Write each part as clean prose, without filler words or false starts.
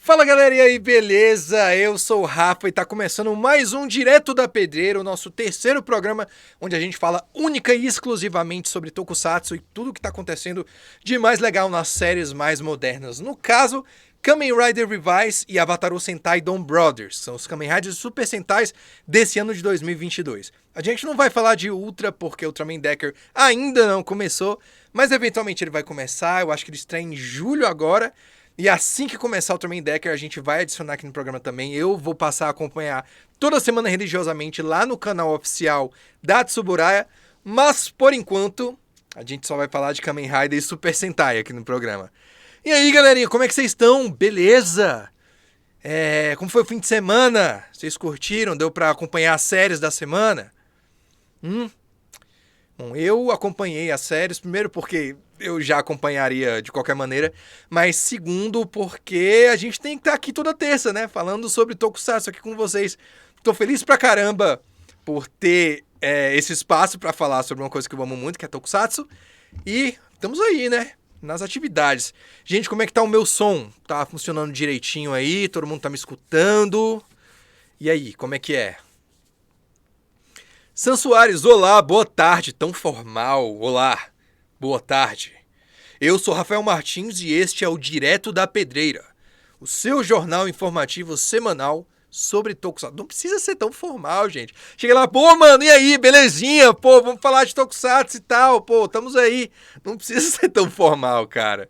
Fala galera, e aí, beleza? Eu sou o Rafa e tá começando mais um Direto da Pedreira, o nosso terceiro programa onde a gente fala única e exclusivamente sobre Tokusatsu e tudo que tá acontecendo de mais legal nas séries mais modernas. No caso, Kamen Rider Revice e Avatar Sentai Dawn Brothers, são os Kamen Riders Super Sentais desse ano de 2022. A gente não vai falar de Ultra porque o Ultraman Decker ainda não começou, mas eventualmente ele vai começar, eu acho que ele estreia em julho agora. E assim que começar o Ultraman Decker, a gente vai adicionar aqui no programa também. Eu vou passar a acompanhar toda semana religiosamente lá no canal oficial da Tsuburaya. Mas, por enquanto, a gente só vai falar de Kamen Rider e Super Sentai aqui no programa. E aí, galerinha, como é que vocês estão? Beleza? Como foi o fim de semana? Vocês curtiram? Deu pra acompanhar as séries da semana? Bom, eu acompanhei as séries, primeiro porque eu já acompanharia de qualquer maneira, mas segundo porque a gente tem que estar aqui toda terça, né, falando sobre Tokusatsu aqui com vocês. Tô feliz pra caramba por ter esse espaço pra falar sobre uma coisa que eu amo muito, que é Tokusatsu, e estamos aí, né, nas atividades. Gente, como é que tá o meu som? Tá funcionando direitinho aí? Todo mundo tá me escutando? E aí, como é que é? San Soares, olá, boa tarde, tão formal, olá, boa tarde. Eu sou Rafael Martins e este é o Direto da Pedreira, o seu jornal informativo semanal sobre Tokusatsu. Não precisa ser tão formal, gente. Chega lá, pô, mano, e aí, belezinha? Pô, vamos falar de Tokusatsu e tal, pô, estamos aí. Não precisa ser tão formal, cara.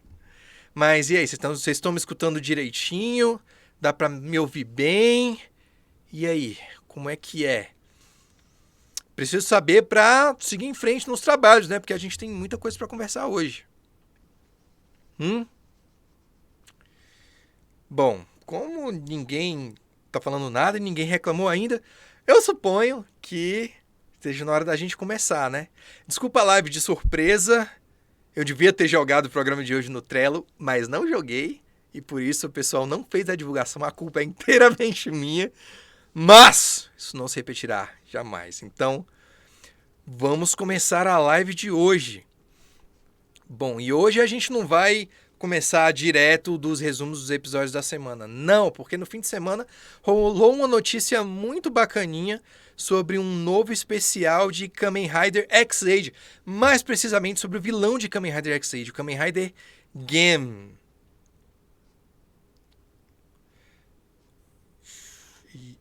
Mas e aí, vocês estão me escutando direitinho? Dá pra me ouvir bem? E aí, como é que é? Preciso saber pra seguir em frente nos trabalhos, né? Porque a gente tem muita coisa pra conversar hoje. Bom, como ninguém tá falando nada e ninguém reclamou ainda, eu suponho que esteja na hora da gente começar, né? Desculpa a live de surpresa. Eu devia ter jogado o programa de hoje no Trello, mas não joguei. E por isso o pessoal não fez a divulgação. A culpa é inteiramente minha. Mas isso não se repetirá jamais. Então, vamos começar a live de hoje. Bom, e hoje a gente não vai começar direto dos resumos dos episódios da semana. Não, porque no fim de semana rolou uma notícia muito bacaninha sobre um novo especial de Kamen Rider X-Age. Mais precisamente sobre o vilão de Kamen Rider X-Age, o Kamen Rider Gem.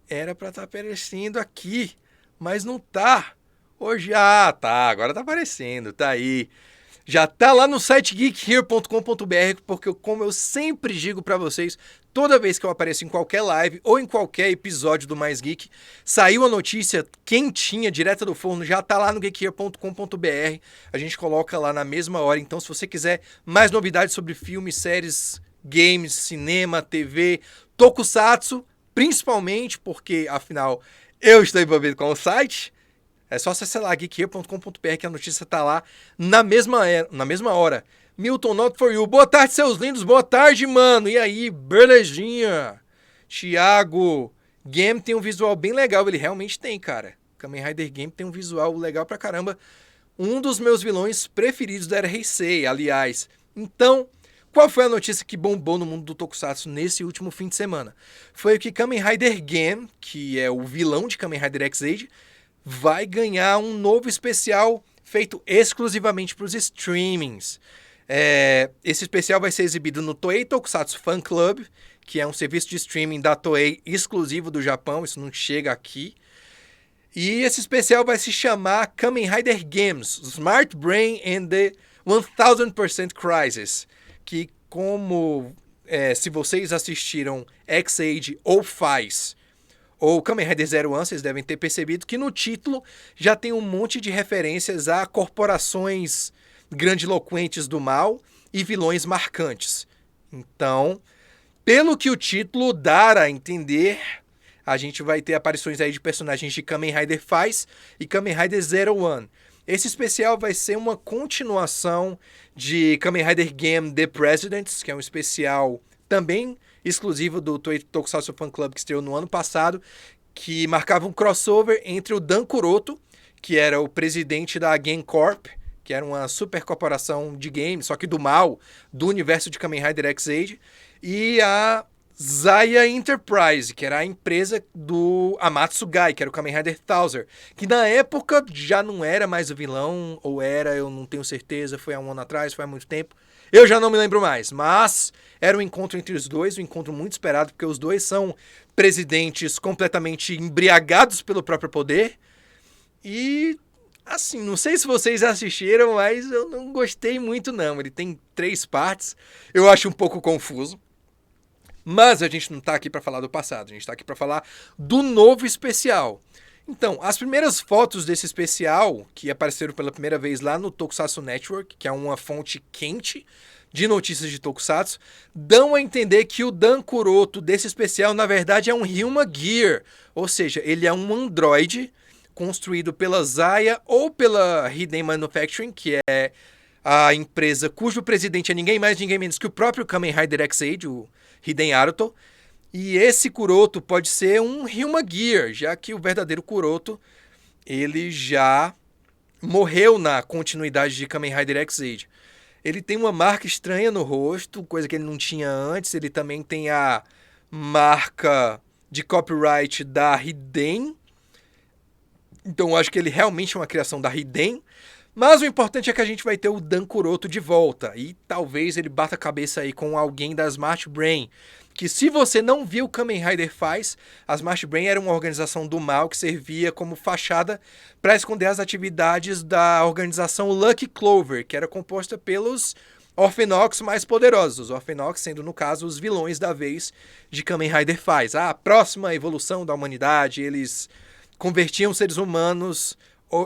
Era pra estar aparecendo aqui, mas não tá. Hoje, tá, agora tá aparecendo, tá aí. Já tá lá no site geekhere.com.br, porque como eu sempre digo pra vocês, toda vez que eu apareço em qualquer live ou em qualquer episódio do Mais Geek, saiu a notícia quentinha, direta do forno, já tá lá no geekhere.com.br. A gente coloca lá na mesma hora, então se você quiser mais novidades sobre filmes, séries, games, cinema, TV, Tokusatsu, principalmente porque, afinal, eu estou envolvido com o site. É só acessar lá, geekhere.com.br, que a notícia tá lá na mesma hora. Milton, not for you. Boa tarde, seus lindos. Boa tarde, mano. E aí, belezinha? Thiago, Game tem um visual bem legal. Ele realmente tem, cara. Kamen Rider Game tem um visual legal pra caramba. Um dos meus vilões preferidos da Era Heisei, aliás. Então, qual foi a notícia que bombou no mundo do Tokusatsu nesse último fim de semana? Foi que Kamen Rider Game, que é o vilão de Kamen Rider X-Age, vai ganhar um novo especial feito exclusivamente para os streamings. Esse especial vai ser exibido no Toei Tokusatsu Fan Club, que é um serviço de streaming da Toei exclusivo do Japão, isso não chega aqui. E esse especial vai se chamar Kamen Rider Games, Smart Brain and the 1000% Crisis, que se vocês assistiram X-Age ou Faz, ou Kamen Rider Zero One, vocês devem ter percebido que no título já tem um monte de referências a corporações grandiloquentes do mal e vilões marcantes. Então, pelo que o título dá a entender, a gente vai ter aparições aí de personagens de Kamen Rider Faz e Kamen Rider Zero One. Esse especial vai ser uma continuação de Kamen Rider Game The Presidents, que é um especial também exclusivo do Toei Tokusatsu Fan Club que estreou no ano passado, que marcava um crossover entre o Dan Kuroto, que era o presidente da Game Corp, que era uma super corporação de games, só que do mal, do universo de Kamen Rider X-Age, e a Zaya Enterprise, que era a empresa do Amatsu Gai, que era o Kamen Rider Thouser, que na época já não era mais o vilão, ou era, eu não tenho certeza, foi há um ano atrás, foi há muito tempo. Eu já não me lembro mais, mas era um encontro entre os dois, um encontro muito esperado, porque os dois são presidentes completamente embriagados pelo próprio poder. E, assim, não sei se vocês assistiram, mas eu não gostei muito não. Ele tem 3 partes, eu acho um pouco confuso. Mas a gente não está aqui para falar do passado, a gente está aqui para falar do novo especial. Então, as primeiras fotos desse especial, que apareceram pela primeira vez lá no Tokusatsu Network, que é uma fonte quente de notícias de Tokusatsu, dão a entender que o Dan Kuroto desse especial, na verdade, é um Ryuma Gear. Ou seja, ele é um androide construído pela Zaya ou pela Hiden Manufacturing, que é a empresa cujo presidente é ninguém mais, ninguém menos que o próprio Kamen Rider X-Aid, o Hiden Aruto. E esse Kuroto pode ser um Ryuma Gear, já que o verdadeiro Kuroto, ele já morreu na continuidade de Kamen Rider X-Aid. Ele tem uma marca estranha no rosto, coisa que ele não tinha antes. Ele também tem a marca de copyright da Hiden. Então eu acho que ele realmente é uma criação da Hiden. Mas o importante é que a gente vai ter o Dan Kuroto de volta. E talvez ele bata a cabeça aí com alguém da Smart Brain. Que se você não viu o Kamen Rider faz, a Smart Brain era uma organização do mal que servia como fachada para esconder as atividades da organização Lucky Clover, que era composta pelos Orphenox mais poderosos. Os Orphenox sendo, no caso, os vilões da vez de Kamen Rider faz. A próxima evolução da humanidade, eles convertiam seres humanos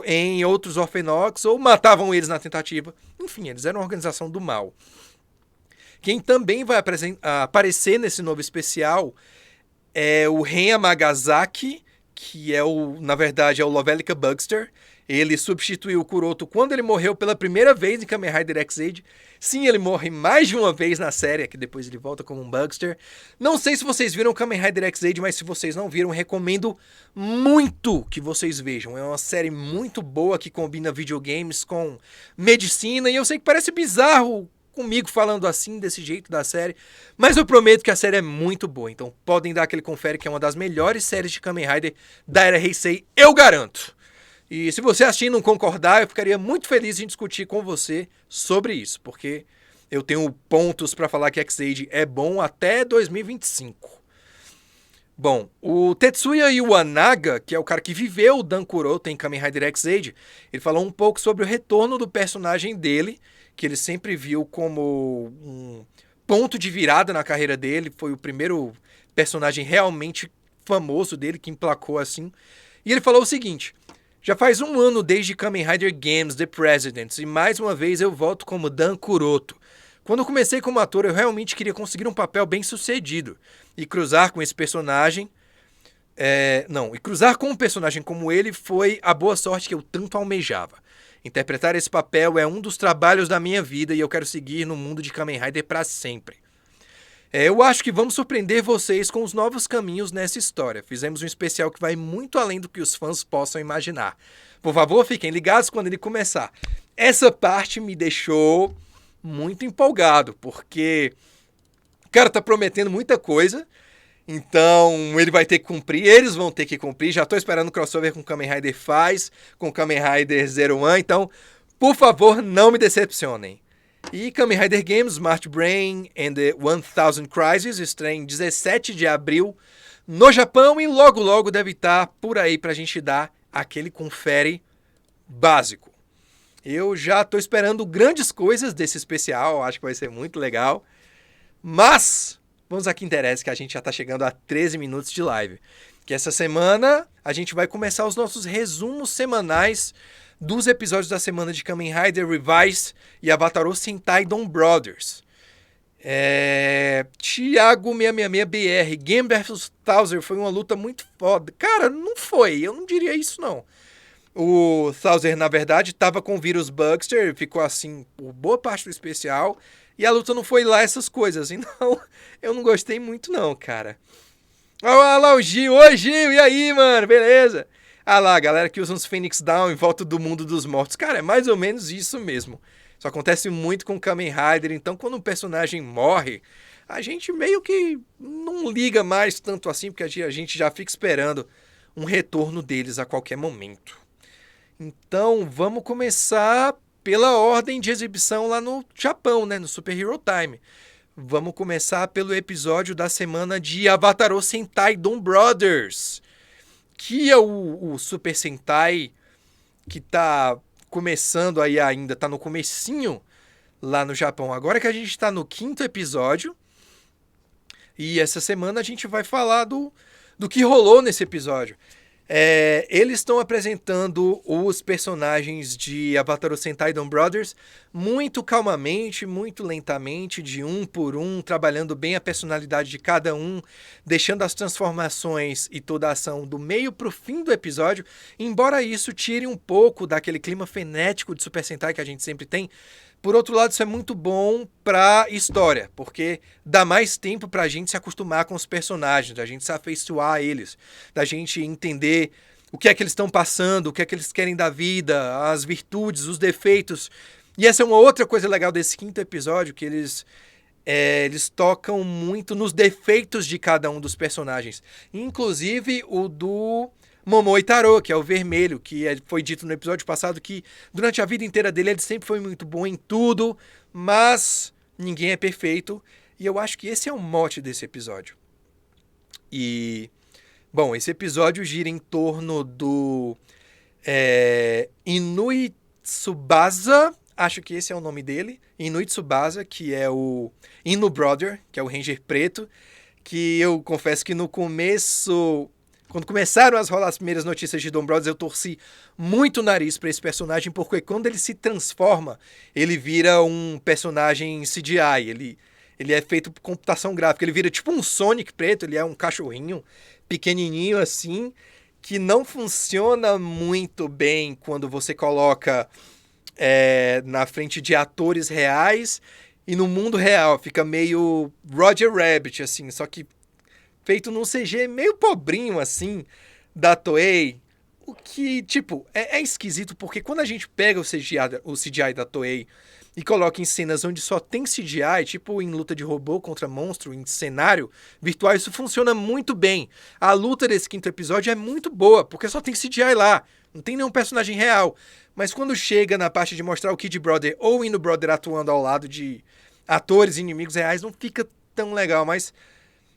em outros Orphenox ou matavam eles na tentativa. Enfim, eles eram uma organização do mal. Quem também vai aparecer nesse novo especial é o Ren Yamagazaki, que é na verdade, é o Lovelica Bugster. Ele substituiu o Kuroto quando ele morreu pela primeira vez em Kamen Rider X-Aid. Sim, ele morre mais de uma vez na série, que depois ele volta como um Bugster. Não sei se vocês viram Kamen Rider X-Aid, mas se vocês não viram, recomendo muito que vocês vejam. É uma série muito boa que combina videogames com medicina, e eu sei que parece bizarro comigo falando assim, desse jeito da série, mas eu prometo que a série é muito boa, então podem dar aquele confere que é uma das melhores séries de Kamen Rider da era Heisei, eu garanto. E se você assistir e não concordar, eu ficaria muito feliz em discutir com você sobre isso, porque eu tenho pontos para falar que X-Aid é bom até 2025. Bom, o Tetsuya Iwanaga, que é o cara que viveu o Dan Kuroto em Kamen Rider X-Aid, ele falou um pouco sobre o retorno do personagem dele, que ele sempre viu como um ponto de virada na carreira dele, foi o primeiro personagem realmente famoso dele, que emplacou assim. E ele falou o seguinte: já faz um ano desde Kamen Rider Games The Presidents, e mais uma vez eu volto como Dan Kuroto. Quando eu comecei como ator, eu realmente queria conseguir um papel bem sucedido, e cruzar com esse personagem... e cruzar com um personagem como ele foi a boa sorte que eu tanto almejava. Interpretar esse papel é um dos trabalhos da minha vida e eu quero seguir no mundo de Kamen Rider para sempre. Eu acho que vamos surpreender vocês com os novos caminhos nessa história. Fizemos um especial que vai muito além do que os fãs possam imaginar. Por favor, fiquem ligados quando ele começar. Essa parte me deixou muito empolgado, porque o cara tá prometendo muita coisa. Então, ele vai ter que cumprir, eles vão ter que cumprir. Já tô esperando o crossover com Kamen Rider Faz, com Kamen Rider Zero One. Então, por favor, não me decepcionem. E Kamen Rider Games, Smart Brain and the 1000 Crisis estreia em 17 de abril no Japão e logo logo deve estar por aí pra gente dar aquele confere básico. Eu já tô esperando grandes coisas desse especial, acho que vai ser muito legal. Mas... vamos a que interessa, que a gente já está chegando a 13 minutos de live. Que essa semana a gente vai começar os nossos resumos semanais dos episódios da semana de Kamen Rider Revised e Avatar Sentai Dawn Brothers. Thiago 666BR, Game vs Thouser foi uma luta muito foda. Cara, não foi, eu não diria isso não. O Thouser, na verdade, estava com o vírus Bugster, ficou assim por boa parte do especial. E a luta não foi lá essas coisas, então eu não gostei muito não, cara. Olha lá o Gil, oi Gil, e aí, mano, beleza? Ah lá, a galera que usa uns Phoenix Down em volta do mundo dos mortos. Cara, é mais ou menos isso mesmo. Isso acontece muito com Kamen Rider, então quando um personagem morre, a gente meio que não liga mais tanto assim, porque a gente já fica esperando um retorno deles a qualquer momento. Então, vamos começar pela ordem de exibição lá no Japão, né, no Super Hero Time. Vamos começar pelo episódio da semana de Avatar Sentai Dom Brothers, que é o Super Sentai que tá começando aí ainda, tá no comecinho lá no Japão. Agora que a gente tá no 5º episódio, e essa semana a gente vai falar do que rolou nesse episódio. Eles estão apresentando os personagens de Avatar Sentai Dom Brothers muito calmamente, muito lentamente, de um por um, trabalhando bem a personalidade de cada um, deixando as transformações e toda a ação do meio pro fim do episódio, embora isso tire um pouco daquele clima frenético de Super Sentai que a gente sempre tem. Por outro lado, isso é muito bom pra história, porque dá mais tempo pra gente se acostumar com os personagens, da gente se afeiçoar a eles, da gente entender o que é que eles estão passando, o que é que eles querem da vida, as virtudes, os defeitos. E essa é uma outra coisa legal desse 5º episódio, que eles tocam muito nos defeitos de cada um dos personagens. Inclusive o do Momoi Taro, que é o vermelho, que foi dito no episódio passado que durante a vida inteira dele ele sempre foi muito bom em tudo, mas ninguém é perfeito, e eu acho que esse é o mote desse episódio. E, bom, esse episódio gira em torno do Inui Tsubasa, acho que esse é o nome dele, Inui Tsubasa, que é o Inu Brother, que é o Ranger preto, que eu confesso que no começo, quando começaram a rolar as primeiras notícias de Dom Brothers, eu torci muito o nariz pra esse personagem, porque quando ele se transforma, ele vira um personagem CGI, ele é feito por computação gráfica, ele vira tipo um Sonic preto, ele é um cachorrinho pequenininho assim, que não funciona muito bem quando você coloca na frente de atores reais e no mundo real, fica meio Roger Rabbit, assim, só que feito num CG meio pobrinho, assim, da Toei. O que, tipo, é esquisito, porque quando a gente pega o CGI da Toei e coloca em cenas onde só tem CGI, tipo em luta de robô contra monstro, em cenário virtual, isso funciona muito bem. A luta desse 5º episódio é muito boa, porque só tem CGI lá, não tem nenhum personagem real. Mas quando chega na parte de mostrar o Kid Brother ou o Inu Brother atuando ao lado de atores e inimigos reais, não fica tão legal, mas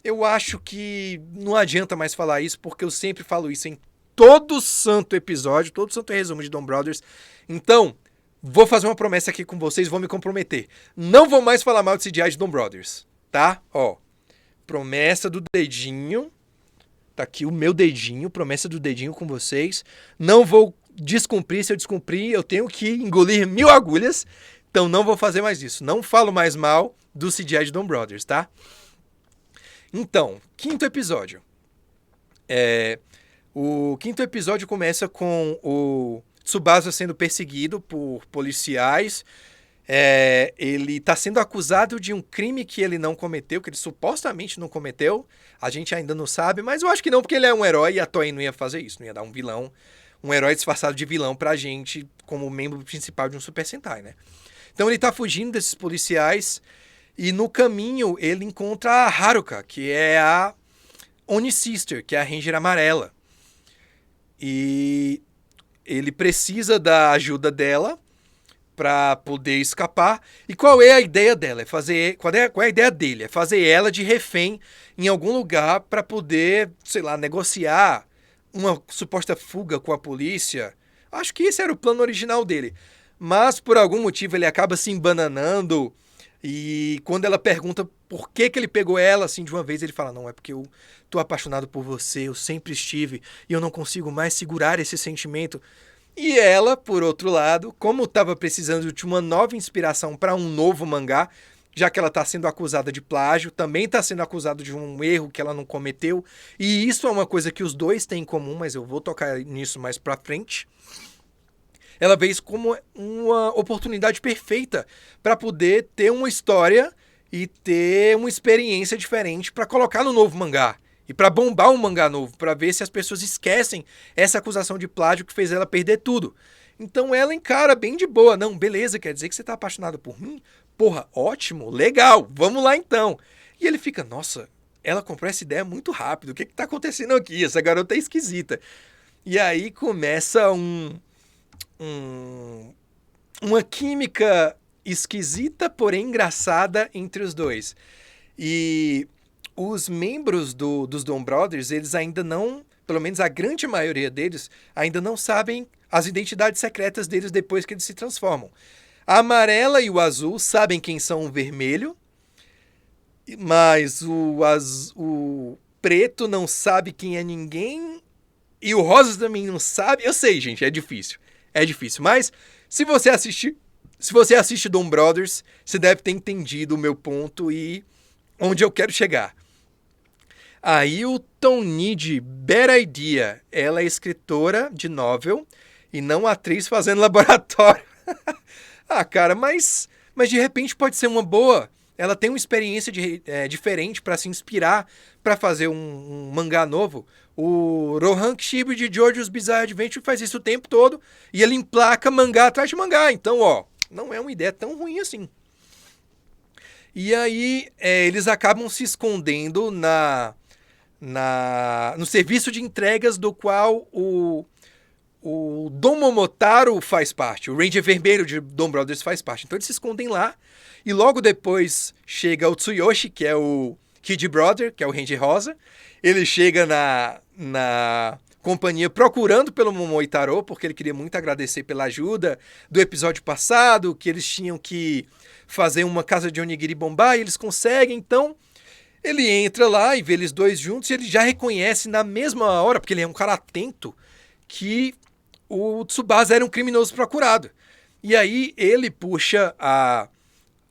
eu acho que não adianta mais falar isso, porque eu sempre falo isso em todo santo episódio, todo santo resumo de Dom Brothers. Então, vou fazer uma promessa aqui com vocês, vou me comprometer. Não vou mais falar mal de CGI de Dom Brothers, tá? Ó, promessa do dedinho. Tá aqui o meu dedinho, promessa do dedinho com vocês. Não vou descumprir, se eu descumprir, eu tenho que engolir 1000 agulhas. Então não vou fazer mais isso. Não falo mais mal do CGI de Dom Brothers, tá? Então, 5º episódio. O 5º episódio começa com o Tsubasa sendo perseguido por policiais. Ele está sendo acusado de um crime que ele não cometeu, que ele supostamente não cometeu. A gente ainda não sabe, mas eu acho que não, porque ele é um herói e a Toei não ia fazer isso. Não ia dar um vilão, um herói disfarçado de vilão pra gente como membro principal de um Super Sentai, né? Então ele tá fugindo desses policiais e no caminho ele encontra a Haruka, que é a Oni Sister, que é a Ranger amarela. E ele precisa da ajuda dela para poder escapar. E qual é a ideia dela? Qual é a ideia dele? É fazer ela de refém em algum lugar para poder, sei lá, negociar uma suposta fuga com a polícia. Acho que esse era o plano original dele. Mas por algum motivo ele acaba se embananando. E quando ela pergunta por que ele pegou ela assim de uma vez, ele fala: não, é porque eu tô apaixonado por você, eu sempre estive e eu não consigo mais segurar esse sentimento. E ela, por outro lado, como estava precisando de uma nova inspiração para um novo mangá, já que ela está sendo acusada de plágio, também está sendo acusada de um erro que ela não cometeu, e isso é uma coisa que os dois têm em comum, mas eu vou tocar nisso mais pra frente. Ela vê isso como uma oportunidade perfeita para poder ter uma história e ter uma experiência diferente para colocar no novo mangá. E para bombar um mangá novo, para ver se as pessoas esquecem essa acusação de plágio que fez ela perder tudo. Então ela encara bem de boa. Não, beleza, quer dizer que você tá apaixonado por mim? Porra, ótimo, legal, vamos lá então. E ele fica, nossa, ela comprou essa ideia muito rápido, o que tá acontecendo aqui? Essa garota é esquisita. E aí começa uma química esquisita, porém engraçada entre os dois. E os membros dos Dom Brothers, eles ainda não, pelo menos a grande maioria deles, ainda não sabem as identidades secretas deles depois que eles se transformam. A amarela e o azul sabem quem são o vermelho, mas o preto não sabe quem é ninguém e o rosa também não sabe. Eu sei, gente, é difícil. É difícil, mas se você assiste Dom Brothers, você deve ter entendido o meu ponto e onde eu quero chegar. Aí o Tonid Bad Idea, ela é escritora de novel e não atriz fazendo laboratório. Ah, cara, mas de repente pode ser uma boa. Ela tem uma experiência diferente para se inspirar para fazer um mangá novo. O Rohan Kishibe de JoJo's Bizarre Adventure faz isso o tempo todo e ele emplaca mangá atrás de mangá. Então, ó, não é uma ideia tão ruim assim. E aí eles acabam se escondendo no serviço de entregas do qual o Dom Momotaro faz parte, o Ranger Vermelho de Dom Brothers faz parte. Então eles se escondem lá e logo depois chega o Tsuyoshi, que é o Kid Brother, que é o Ranger Rosa. Ele chega na companhia procurando pelo Momoitaro, porque ele queria muito agradecer pela ajuda do episódio passado, que eles tinham que fazer uma casa de onigiri bombar e eles conseguem. Então ele entra lá e vê eles dois juntos e ele já reconhece na mesma hora, porque ele é um cara atento, que o Tsubasa era um criminoso procurado. E aí ele puxa a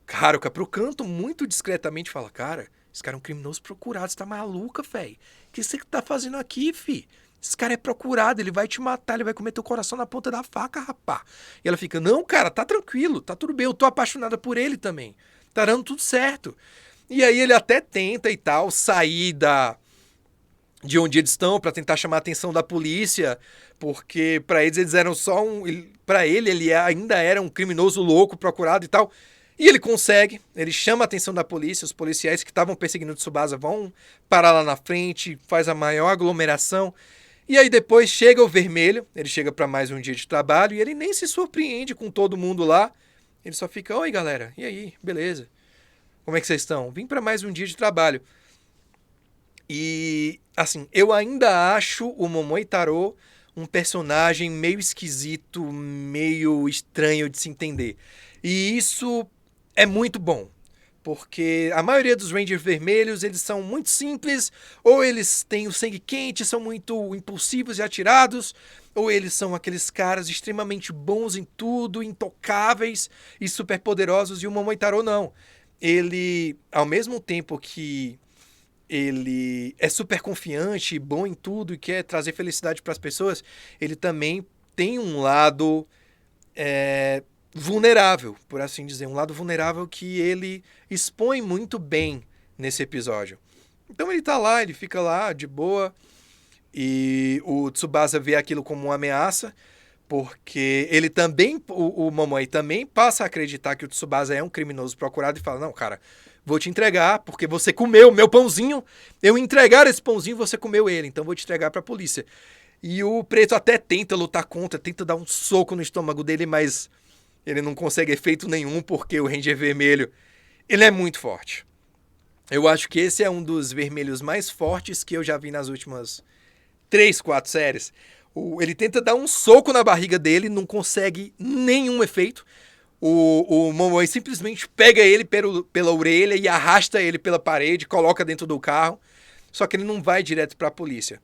Haruka pro canto muito discretamente e fala, cara, esse cara é um criminoso procurado, você tá maluca, véi? O que você tá fazendo aqui, fi? Esse cara é procurado, ele vai te matar, ele vai comer teu coração na ponta da faca, rapá. E ela fica, não, cara, tá tranquilo, tá tudo bem, eu tô apaixonada por ele também. Tá dando tudo certo. E aí ele até tenta e tal sair de onde eles estão para tentar chamar a atenção da polícia, porque para eles eram só para ele ainda era um criminoso louco procurado e tal. E ele consegue, ele chama a atenção da polícia, os policiais que estavam perseguindo o Tsubasa vão parar lá na frente, faz a maior aglomeração. E aí depois chega o vermelho, ele chega para mais um dia de trabalho e ele nem se surpreende com todo mundo lá. Ele só fica, oi galera, e aí, beleza? Como é que vocês estão? Vim para mais um dia de trabalho. E, assim, eu ainda acho o Momoitaro um personagem meio esquisito, meio estranho de se entender. E isso é muito bom, porque a maioria dos Rangers vermelhos, eles são muito simples, ou eles têm o sangue quente, são muito impulsivos e atirados, ou eles são aqueles caras extremamente bons em tudo, intocáveis e superpoderosos, e o Momoitaro não. Ele, ao mesmo tempo que ele é super confiante, bom em tudo e quer trazer felicidade para as pessoas, ele também tem um lado vulnerável, por assim dizer, um lado vulnerável que ele expõe muito bem nesse episódio. Então ele tá lá, ele fica lá de boa e o Tsubasa vê aquilo como uma ameaça, porque ele também, o Momoi também passa a acreditar que o Tsubasa é um criminoso procurado e fala, não, cara, vou te entregar, porque você comeu meu pãozinho, eu entregar esse pãozinho, você comeu ele, então vou te entregar pra polícia. E o preto até tenta lutar contra, tenta dar um soco no estômago dele, mas ele não consegue efeito nenhum, porque o Ranger vermelho, ele é muito forte. Eu acho que esse é um dos vermelhos mais fortes que eu já vi nas últimas 3, 4 séries. Ele tenta dar um soco na barriga dele, não consegue nenhum efeito. O Momoi simplesmente pega ele pela orelha e arrasta ele pela parede, coloca dentro do carro. Só que ele não vai direto para a polícia.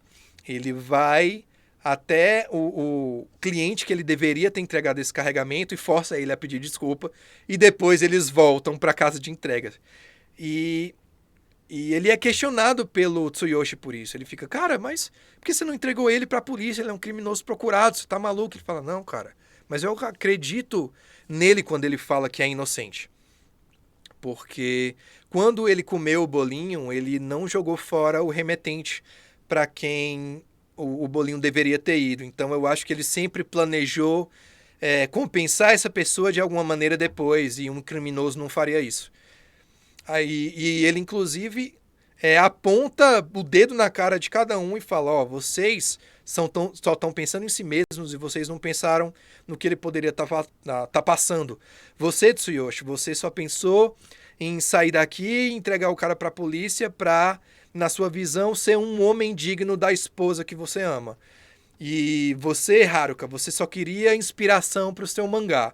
Ele vai até o cliente que ele deveria ter entregado esse carregamento e força ele a pedir desculpa. E depois eles voltam para a casa de entrega. E ele é questionado pelo Tsuyoshi por isso. Ele fica, cara, mas por que você não entregou ele pra polícia? Ele é um criminoso procurado, você tá maluco? Ele fala, não, cara, mas eu acredito nele quando ele fala que é inocente. Porque quando ele comeu o bolinho, ele não jogou fora o remetente pra quem o bolinho deveria ter ido. Então eu acho que ele sempre planejou compensar essa pessoa de alguma maneira depois, e um criminoso não faria isso. Aí, e ele, inclusive, aponta o dedo na cara de cada um e fala, ó, vocês só estão pensando em si mesmos e vocês não pensaram no que ele poderia tá passando. Você, Tsuyoshi, você só pensou em sair daqui e entregar o cara pra polícia pra, na sua visão, ser um homem digno da esposa que você ama. E você, Haruka, você só queria inspiração pro seu mangá.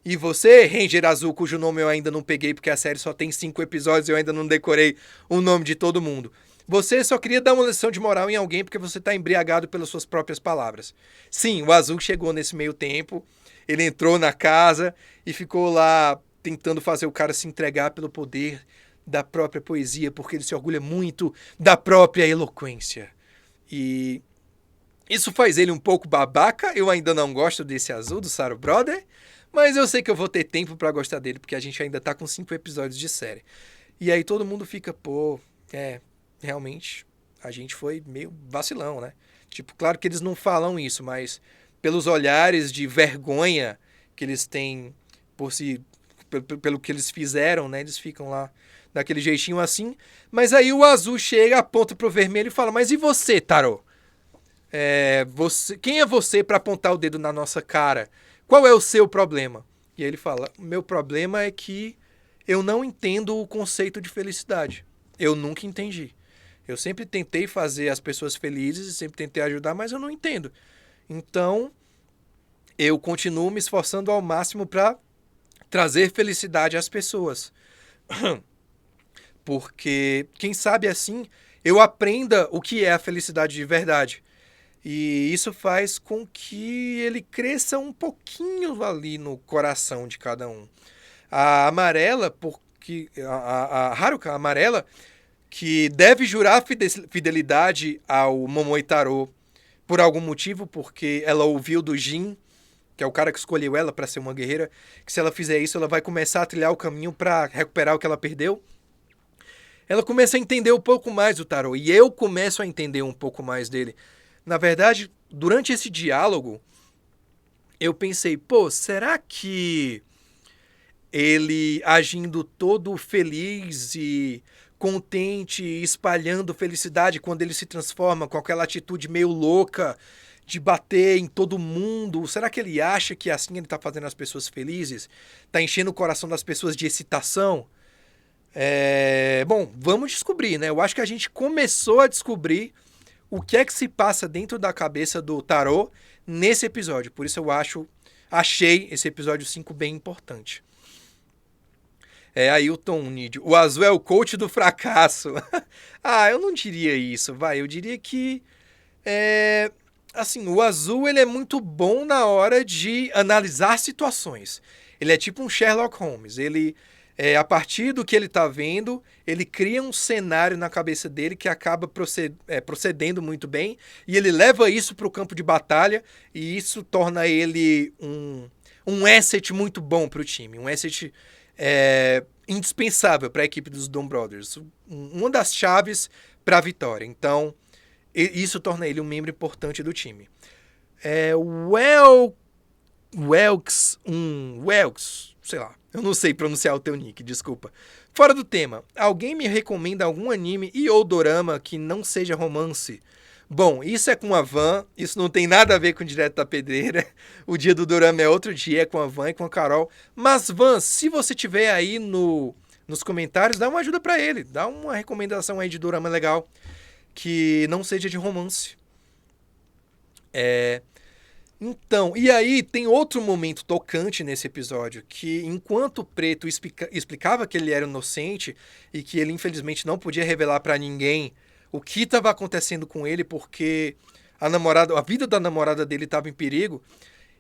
E você, Ranger Azul, cujo nome eu ainda não peguei porque a série só tem 5 episódios e eu ainda não decorei o nome de todo mundo. Você só queria dar uma lição de moral em alguém porque você está embriagado pelas suas próprias palavras. Sim, o Azul chegou nesse meio tempo, ele entrou na casa e ficou lá tentando fazer o cara se entregar pelo poder da própria poesia, porque ele se orgulha muito da própria eloquência. E isso faz ele um pouco babaca, eu ainda não gosto desse Azul, do Saru Brother, mas eu sei que eu vou ter tempo pra gostar dele, porque a gente ainda tá com 5 episódios de série. E aí todo mundo fica, pô, realmente, a gente foi meio vacilão, né? Tipo, claro que eles não falam isso, mas pelos olhares de vergonha que eles têm pelo que eles fizeram, né? Eles ficam lá daquele jeitinho assim. Mas aí o Azul chega, aponta pro vermelho e fala, mas e você, Taro? Quem é você pra apontar o dedo na nossa cara? Qual é o seu problema? E aí ele fala, meu problema é que eu não entendo o conceito de felicidade. Eu nunca entendi. Eu sempre tentei fazer as pessoas felizes, sempre tentei ajudar, mas eu não entendo. Então, eu continuo me esforçando ao máximo para trazer felicidade às pessoas. Porque, quem sabe assim, eu aprenda o que é a felicidade de verdade. E isso faz com que ele cresça um pouquinho ali no coração de cada um. A amarela, porque a Haruka, a amarela, que deve jurar fidelidade ao Momoitaro por algum motivo, porque ela ouviu do Jin, que é o cara que escolheu ela para ser uma guerreira, que se ela fizer isso, ela vai começar a trilhar o caminho para recuperar o que ela perdeu. Ela começa a entender um pouco mais do Taro, e eu começo a entender um pouco mais dele. Na verdade, durante esse diálogo, eu pensei, pô, será que ele agindo todo feliz e contente, espalhando felicidade quando ele se transforma com aquela atitude meio louca de bater em todo mundo, será que ele acha que assim ele tá fazendo as pessoas felizes? Tá enchendo o coração das pessoas de excitação? Bom, vamos descobrir, né? Eu acho que a gente começou a descobrir o que é que se passa dentro da cabeça do Taro nesse episódio. Por isso eu achei esse episódio 5 bem importante. Ailton Nidio. O Azul é o coach do fracasso. Eu não diria isso, vai. Eu diria que assim, o Azul ele é muito bom na hora de analisar situações. Ele é tipo um Sherlock Holmes. Ele a partir do que ele está vendo, ele cria um cenário na cabeça dele que acaba procedendo muito bem, e ele leva isso para o campo de batalha, e isso torna ele um asset muito bom para o time, um asset indispensável para a equipe dos Doom Brothers, uma das chaves para a vitória. Então, isso torna ele um membro importante do time. Welks, sei lá. Eu não sei pronunciar o teu nick, desculpa. Fora do tema, alguém me recomenda algum anime e ou dorama que não seja romance? Bom, isso é com a Van, isso não tem nada a ver com o Direto da Pedreira. O dia do dorama é outro dia, é com a Van e com a Carol. Mas, Van, se você tiver aí nos comentários, dá uma ajuda pra ele. Dá uma recomendação aí de dorama legal que não seja de romance. Então, e aí tem outro momento tocante nesse episódio, que enquanto o Preto explicava que ele era inocente e que ele infelizmente não podia revelar pra ninguém o que estava acontecendo com ele porque a vida da namorada dele estava em perigo,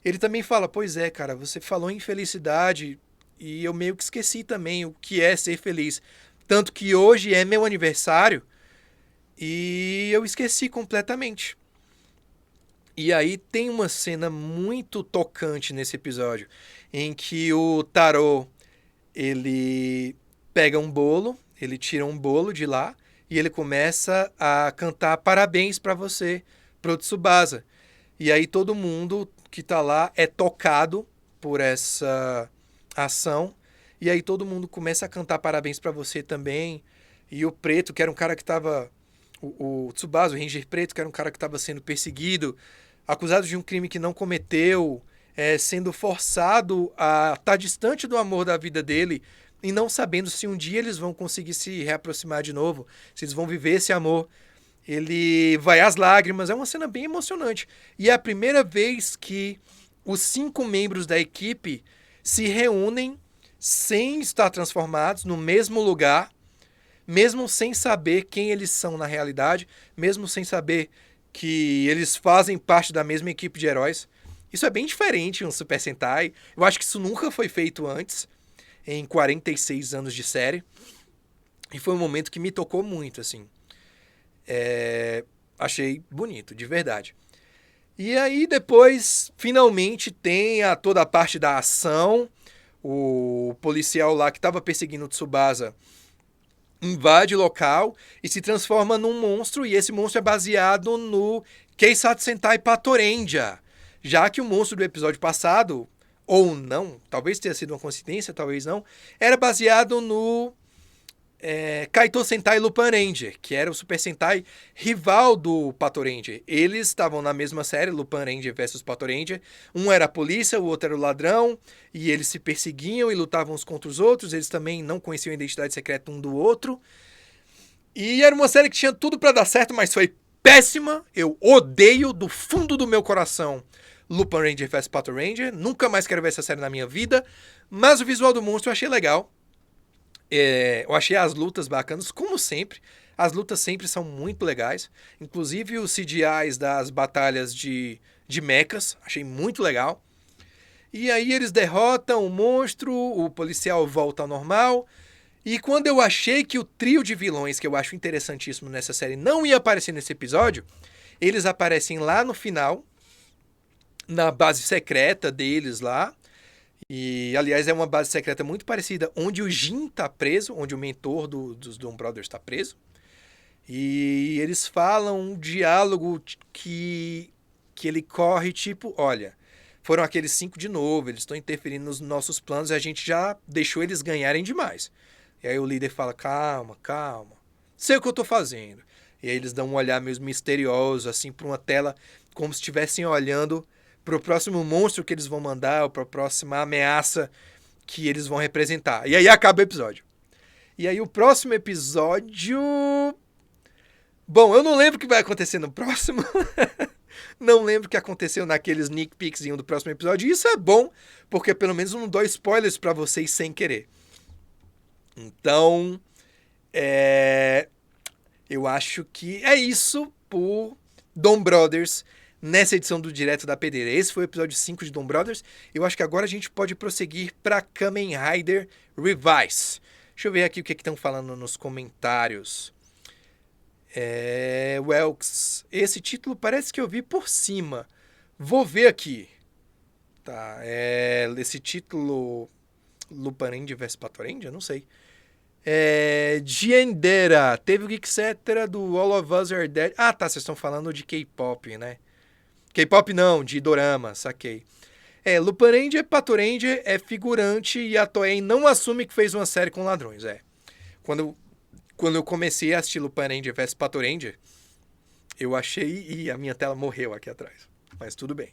ele também fala, pois é, cara, você falou em felicidade e eu meio que esqueci também o que é ser feliz. Tanto que hoje é meu aniversário e eu esqueci completamente. E aí tem uma cena muito tocante nesse episódio, em que o Taro, ele pega um bolo, ele tira um bolo de lá, e ele começa a cantar parabéns pra você, pro Tsubasa. E aí todo mundo que tá lá é tocado por essa ação, E aí todo mundo começa a cantar parabéns pra você também. E o Preto, que era um cara que tava... O Tsubasa, o Ranger Preto, que era um cara que tava sendo perseguido, acusado de um crime que não cometeu, sendo forçado a estar distante do amor da vida dele e não sabendo se um dia eles vão conseguir se reaproximar de novo, se eles vão viver esse amor. Ele vai às lágrimas, é uma cena bem emocionante. E é a primeira vez que os 5 membros da equipe se reúnem sem estar transformados no mesmo lugar, mesmo sem saber quem eles são na realidade, mesmo sem saber que eles fazem parte da mesma equipe de heróis. Isso é bem diferente em um Super Sentai. Eu acho que isso nunca foi feito antes, em 46 anos de série. E foi um momento que me tocou muito, assim. Achei bonito, de verdade. E aí depois, finalmente, tem toda a parte da ação. O policial lá que estava perseguindo o Tsubasa invade o local e se transforma num monstro. E esse monstro é baseado no Keisatsu Sentai Patoranger. Já que o monstro do episódio passado, ou não, talvez tenha sido uma coincidência, talvez não, era baseado no Kaito Sentai Lupin Ranger, que era o Super Sentai rival do Patoranger. Eles estavam na mesma série, Lupin Ranger versus Patoranger. Um era a polícia, o outro era o ladrão, e eles se perseguiam e lutavam uns contra os outros. Eles também não conheciam a identidade secreta um do outro. E era uma série que tinha tudo pra dar certo, mas foi péssima. Eu odeio do fundo do meu coração Lupin Ranger vs Patoranger. Nunca mais quero ver essa série na minha vida. Mas o visual do monstro eu achei legal. Eu achei as lutas bacanas, como sempre. As lutas sempre são muito legais. Inclusive os CGIs das batalhas de mechas. Achei muito legal. E aí eles derrotam o monstro, o policial volta ao normal. E quando eu achei que o trio de vilões, que eu acho interessantíssimo nessa série, não ia aparecer nesse episódio, eles aparecem lá no final, na base secreta deles lá. E, aliás, é uma base secreta muito parecida, onde o Jin tá preso, onde o mentor dos Doom Brothers tá preso. E eles falam um diálogo que ele corre tipo, olha, foram aqueles 5 de novo, eles estão interferindo nos nossos planos e a gente já deixou eles ganharem demais. E aí o líder fala, calma, calma, sei o que eu tô fazendo. E aí eles dão um olhar meio misterioso, assim, pra uma tela, como se estivessem olhando pro próximo monstro que eles vão mandar, ou pra próxima ameaça que eles vão representar. E aí acaba o episódio. E aí o próximo episódio... Bom, eu não lembro o que vai acontecer no próximo. Não lembro o que aconteceu naqueles sneak peekzinho do próximo episódio. E isso é bom, porque pelo menos eu não dou spoilers pra vocês sem querer. Então, eu acho que é isso por Doom Brothers nessa edição do Direto da Pedreira. Esse foi o episódio 5 de Doom Brothers. Eu acho que agora a gente pode prosseguir para Kamen Rider Revice. Deixa eu ver aqui o que estão falando nos comentários. Welks, esse título parece que eu vi por cima. Vou ver aqui. Tá, esse título... Lupin Ranger vs Patoranger? Não sei. Gendera, teve o Geek Cetera do All of Us Are Dead. Ah, tá, vocês estão falando de K-pop, né? K-pop não, de dorama, saquei. Lupin Ranger, Patoranger é figurante e a Toei não assume que fez uma série com ladrões, Quando eu comecei a assistir Lupin Ranger vs Patoranger, eu achei... e a minha tela morreu aqui atrás, mas tudo bem.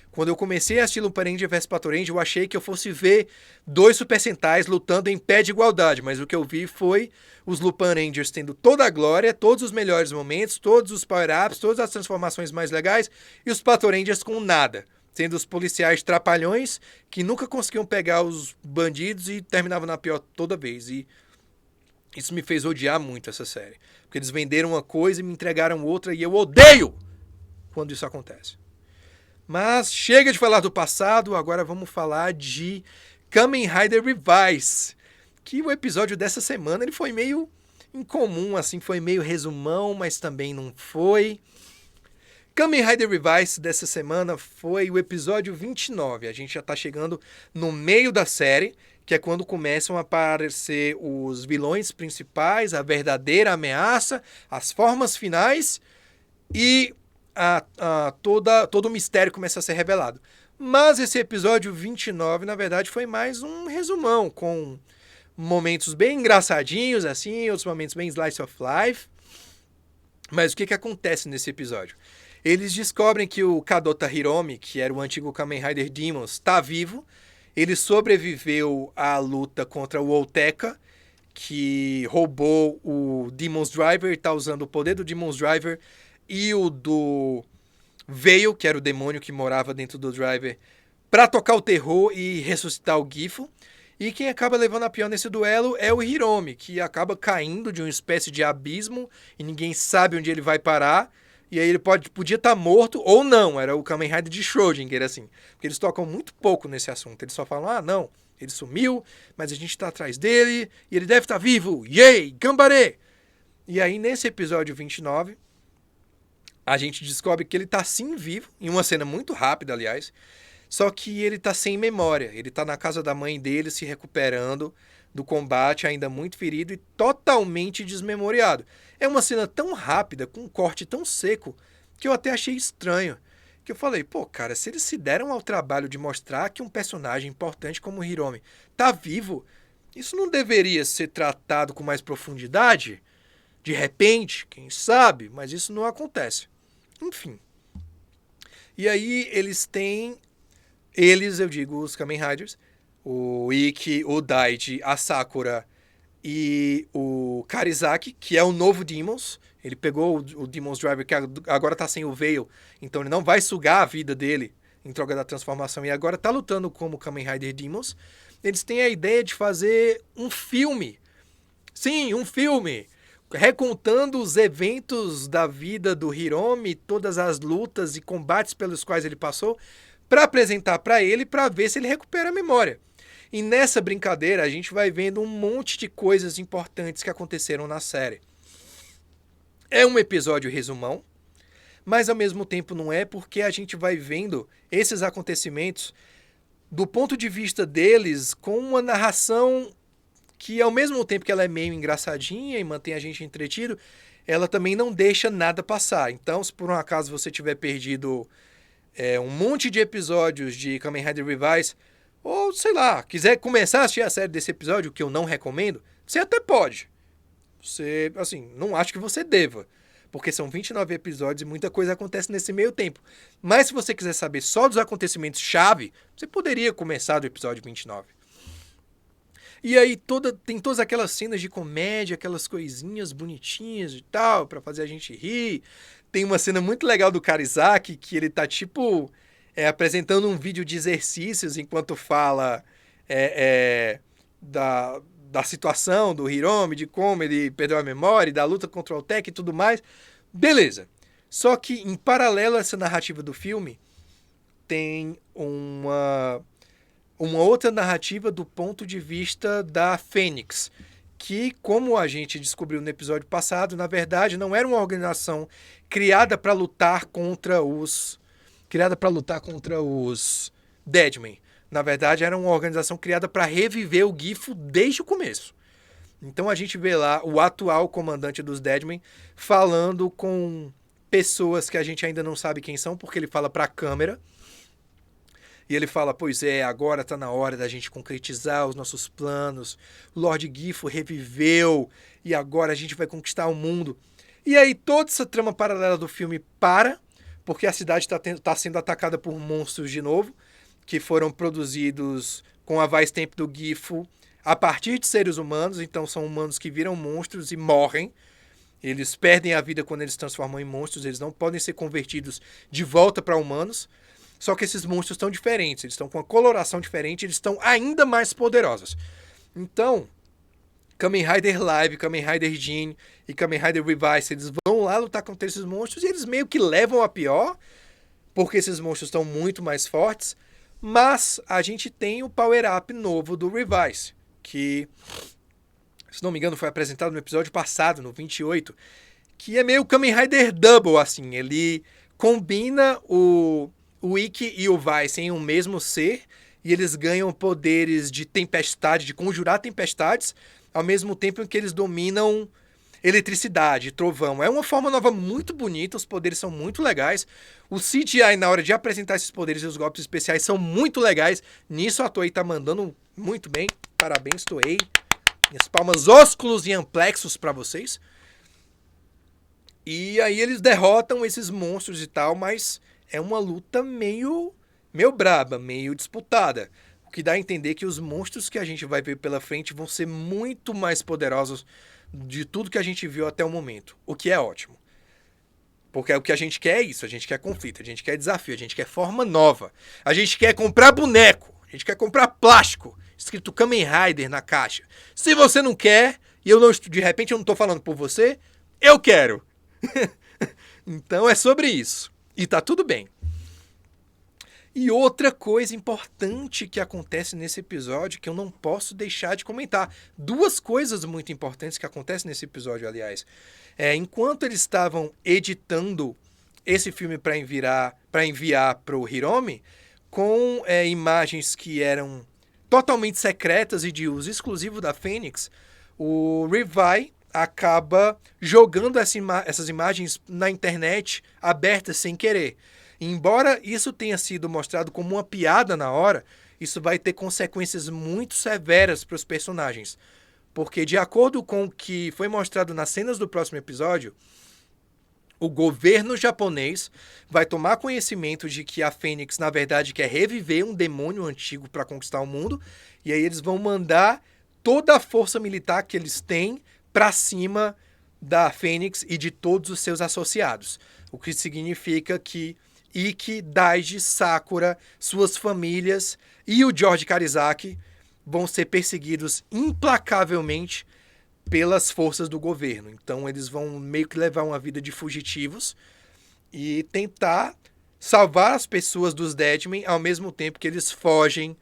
Quando eu comecei a assistir Lupin Ranger vs Patoranger, eu achei que eu fosse ver 2 Super Sentais lutando em pé de igualdade, mas o que eu vi foi os Lupin Rangers tendo toda a glória, todos os melhores momentos, todos os power-ups, todas as transformações mais legais, e os Patorangers com nada, sendo os policiais trapalhões que nunca conseguiam pegar os bandidos e terminavam na pior toda vez. E isso me fez odiar muito essa série, porque eles venderam uma coisa e me entregaram outra, e eu odeio quando isso acontece. Mas chega de falar do passado, agora vamos falar de Kamen Rider Revice, que o episódio dessa semana ele foi meio incomum, assim, foi meio resumão, mas também não foi. Kamen Rider Revice dessa semana foi o episódio 29, a gente já tá chegando no meio da série, que é quando começam a aparecer os vilões principais, a verdadeira ameaça, as formas finais e todo o mistério começa a ser revelado. Mas esse episódio 29, na verdade, foi mais um resumão, com momentos bem engraçadinhos, assim, outros momentos bem slice of life. Mas o que acontece nesse episódio? Eles descobrem que o Kadota Hiromi, que era o antigo Kamen Rider Demons, está vivo. Ele sobreviveu à luta contra o Olteca, que roubou o Demon's Driver e está usando o poder do Demon's Driver e o do Veil, que era o demônio que morava dentro do Driver, para tocar o terror e ressuscitar o Gifu. E quem acaba levando a pior nesse duelo é o Hiromi, que acaba caindo de uma espécie de abismo e ninguém sabe onde ele vai parar. E aí ele podia estar morto ou não, era o Kamen Rider de Schrödinger, assim. Porque eles tocam muito pouco nesse assunto. Eles só falam, não, ele sumiu, mas a gente está atrás dele e ele deve estar vivo. Yay, gambare! E aí nesse episódio 29, a gente descobre que ele está sim vivo, em uma cena muito rápida, aliás. Só que ele tá sem memória. Ele tá na casa da mãe dele se recuperando do combate, ainda muito ferido e totalmente desmemoriado. É uma cena tão rápida, com um corte tão seco, que eu até achei estranho. Que eu falei, cara, se eles se deram ao trabalho de mostrar que um personagem importante como o Hiromi tá vivo, isso não deveria ser tratado com mais profundidade? De repente, quem sabe, mas isso não acontece. Enfim. E aí eu digo, os Kamen Riders, o Ikki, o Daiji, a Sakura e o Karizaki, que é o novo Demons. Ele pegou o Demon's Driver, que agora tá sem o Veil, então ele não vai sugar a vida dele em troca da transformação, e agora tá lutando como Kamen Rider Demons. Eles têm a ideia de fazer um filme. Sim, um filme! Recontando os eventos da vida do Hiromi, todas as lutas e combates pelos quais ele passou, para apresentar para ele, para ver se ele recupera a memória. E nessa brincadeira a gente vai vendo um monte de coisas importantes que aconteceram na série. É um episódio resumão, mas ao mesmo tempo não é, porque a gente vai vendo esses acontecimentos do ponto de vista deles com uma narração que, ao mesmo tempo que ela é meio engraçadinha e mantém a gente entretido, ela também não deixa nada passar. Então, se por um acaso você tiver perdido um monte de episódios de Kamen Rider Revice, ou sei lá, quiser começar a assistir a série desse episódio, que eu não recomendo, você até pode. Você, assim, não acho que você deva, porque são 29 episódios e muita coisa acontece nesse meio tempo. Mas se você quiser saber só dos acontecimentos-chave, você poderia começar do episódio 29. E aí tem todas aquelas cenas de comédia, aquelas coisinhas bonitinhas e tal, pra fazer a gente rir. Tem uma cena muito legal do Karizaki, que ele tá tipo apresentando um vídeo de exercícios enquanto fala da situação do Hiromi, de como ele perdeu a memória, da luta contra o Olteca e tudo mais. Beleza. Só que em paralelo a essa narrativa do filme, tem uma outra narrativa do ponto de vista da Fênix, que, como a gente descobriu no episódio passado, na verdade não era uma organização criada para lutar contra os Deadmen. Na verdade, era uma organização criada para reviver o Gifu desde o começo. Então a gente vê lá o atual comandante dos Deadmen falando com pessoas que a gente ainda não sabe quem são, porque ele fala para a câmera. E ele fala, pois é, agora tá na hora da gente concretizar os nossos planos. O Lord Gifu reviveu e agora a gente vai conquistar o mundo. E aí toda essa trama paralela do filme para, porque a cidade tá sendo atacada por monstros de novo, que foram produzidos com a Vice Temp do Gifu a partir de seres humanos. Então são humanos que viram monstros e morrem. Eles perdem a vida quando eles se transformam em monstros. Eles não podem ser convertidos de volta para humanos. Só que esses monstros estão diferentes, eles estão com uma coloração diferente, eles estão ainda mais poderosos. Então, Kamen Rider Live, Kamen Rider Jin e Kamen Rider Revice, eles vão lá lutar contra esses monstros e eles meio que levam a pior, porque esses monstros estão muito mais fortes. Mas a gente tem o power-up novo do Revice, que, se não me engano, foi apresentado no episódio passado, no 28, que é meio Kamen Rider Double, assim, ele combina o Ikki e o Vice em um mesmo ser, e eles ganham poderes de tempestade, de conjurar tempestades, ao mesmo tempo em que eles dominam eletricidade, trovão. É uma forma nova muito bonita, os poderes são muito legais. O CGI na hora de apresentar esses poderes e os golpes especiais são muito legais. Nisso a Toei tá mandando muito bem. Parabéns, Toei. Minhas palmas ósculos e amplexos pra vocês. E aí eles derrotam esses monstros e tal, mas é uma luta meio braba, meio disputada. O que dá a entender que os monstros que a gente vai ver pela frente vão ser muito mais poderosos de tudo que a gente viu até o momento. O que é ótimo. Porque o que a gente quer é isso. A gente quer conflito, a gente quer desafio, a gente quer forma nova. A gente quer comprar boneco, a gente quer comprar plástico, escrito Kamen Rider na caixa. Se você não quer, e eu não, de repente eu não tô falando por você, eu quero. Então é sobre isso. E tá tudo bem. E outra coisa importante que acontece nesse episódio, que eu não posso deixar de comentar. Duas coisas muito importantes que acontecem nesse episódio, aliás. Enquanto eles estavam editando esse filme para enviar para o Hiromi, com imagens que eram totalmente secretas e de uso exclusivo da Fênix, o Revive acaba jogando essas imagens na internet abertas sem querer. Embora isso tenha sido mostrado como uma piada na hora, isso vai ter consequências muito severas para os personagens. Porque, de acordo com o que foi mostrado nas cenas do próximo episódio, o governo japonês vai tomar conhecimento de que a Fênix, na verdade, quer reviver um demônio antigo para conquistar o mundo, e aí eles vão mandar toda a força militar que eles têm para cima da Fênix e de todos os seus associados. O que significa que Ikki, Daiji, Sakura, suas famílias e o George Karizaki vão ser perseguidos implacavelmente pelas forças do governo. Então eles vão meio que levar uma vida de fugitivos e tentar salvar as pessoas dos Deadmen ao mesmo tempo que eles fogem